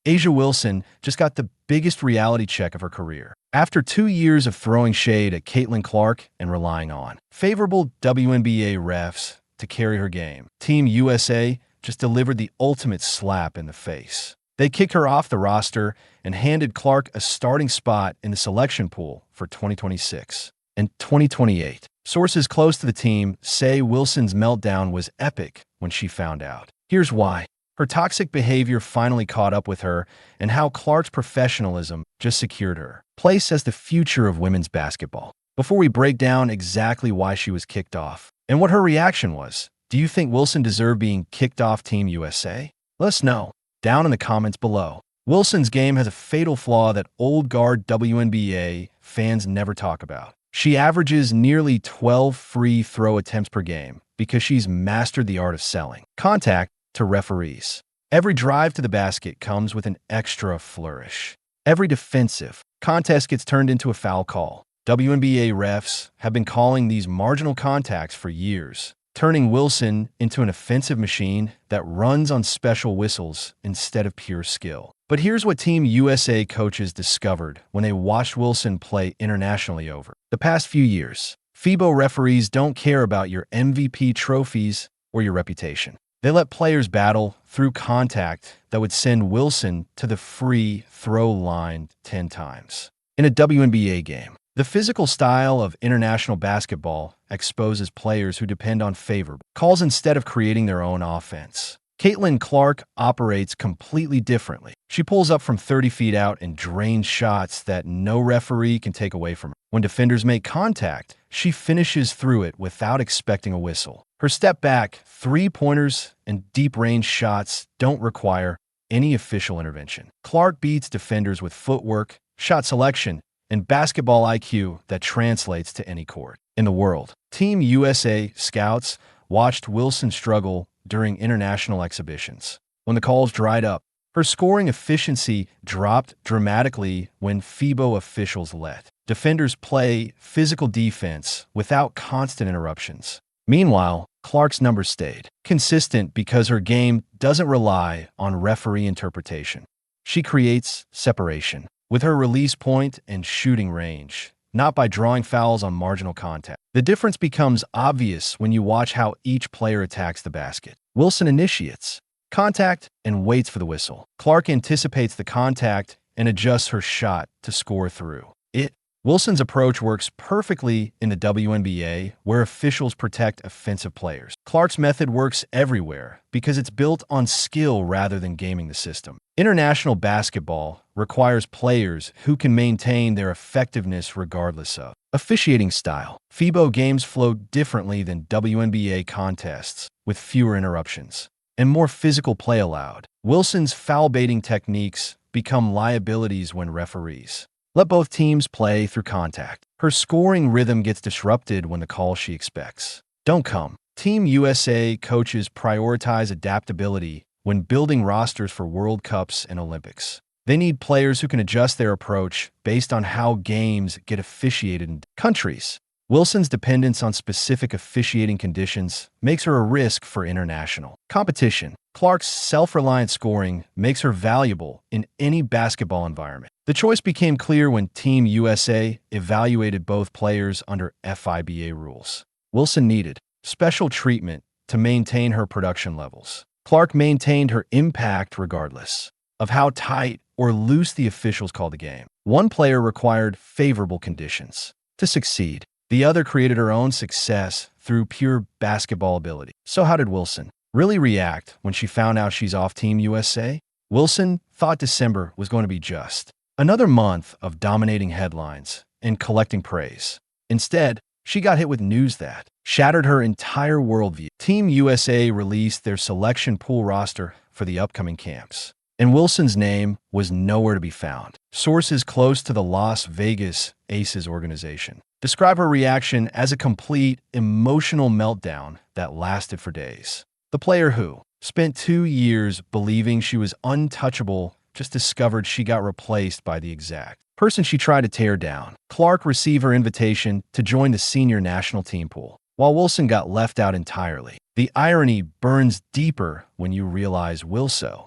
A'ja Wilson just got the biggest reality check of her career. After 2 years of throwing shade at Caitlin Clark and relying on favorable WNBA refs to carry her game, Team USA just delivered the ultimate slap in the face. They kicked her off the roster and handed Clark a starting spot in the selection pool for 2026 and 2028. Sources close to the team say Wilson's meltdown was epic when she found out. Here's why. Her toxic behavior finally caught up with her, and how Clark's professionalism just secured her place as the future of women's basketball. Before we break down exactly why she was kicked off and what her reaction was, do you think Wilson deserved being kicked off Team USA? Let us know down in the comments below. Wilson's game has a fatal flaw that old guard WNBA fans never talk about. She averages nearly 12 free throw attempts per game because she's mastered the art of selling contact to referees. Every drive to the basket comes with an extra flourish. Every defensive contest gets turned into a foul call. WNBA refs have been calling these marginal contacts for years, turning Wilson into an offensive machine that runs on special whistles instead of pure skill. But here's what Team USA coaches discovered when they watched Wilson play internationally over the past few years. FIBA referees don't care about your MVP trophies or your reputation. They let players battle through contact that would send Wilson to the free throw line 10 times. In a WNBA game, the physical style of international basketball exposes players who depend on favorable calls instead of creating their own offense. Caitlin Clark operates completely differently. She pulls up from 30 feet out and drains shots that no referee can take away from her. When defenders make contact, she finishes through it without expecting a whistle. Her step back, three-pointers, and deep-range shots don't require any official intervention. Clark beats defenders with footwork, shot selection, and basketball IQ that translates to any court in the world. Team USA scouts watched Wilson struggle during international exhibitions. When the calls dried up, her scoring efficiency dropped dramatically when FIBA officials let defenders play physical defense without constant interruptions. Meanwhile, Clark's numbers stayed consistent because her game doesn't rely on referee interpretation. She creates separation with her release point and shooting range, not by drawing fouls on marginal contact. The difference becomes obvious when you watch how each player attacks the basket. Wilson initiates contact and waits for the whistle. Clark anticipates the contact and adjusts her shot to score through it. Wilson's approach works perfectly in the WNBA, where officials protect offensive players. Clark's method works everywhere because it's built on skill rather than gaming the system. International basketball requires players who can maintain their effectiveness regardless of officiating style. FIBA games flow differently than WNBA contests, with fewer interruptions and more physical play allowed. Wilson's foul-baiting techniques become liabilities when referees let both teams play through contact. Her scoring rhythm gets disrupted when the call she expects don't come. Team USA coaches prioritize adaptability when building rosters for World Cups and Olympics. They need players who can adjust their approach based on how games get officiated in countries. Wilson's dependence on specific officiating conditions makes her a risk for international competition. Clark's self-reliant scoring makes her valuable in any basketball environment. The choice became clear when Team USA evaluated both players under FIBA rules. Wilson needed special treatment to maintain her production levels. Clark maintained her impact regardless of how tight or loose the officials called the game. One player required favorable conditions to succeed. The other created her own success through pure basketball ability. So how did Wilson really react when she found out she's off Team USA? Wilson thought December was going to be just another month of dominating headlines and collecting praise. Instead, she got hit with news that shattered her entire worldview. Team USA released their selection pool roster for the upcoming camps, and Wilson's name was nowhere to be found. Sources close to the Las Vegas Aces organization describe her reaction as a complete emotional meltdown that lasted for days. The player who spent 2 years believing she was untouchable just discovered she got replaced by the exact person she tried to tear down. Clark received her invitation to join the senior national team pool, while Wilson got left out entirely. The irony burns deeper when you realize Wilson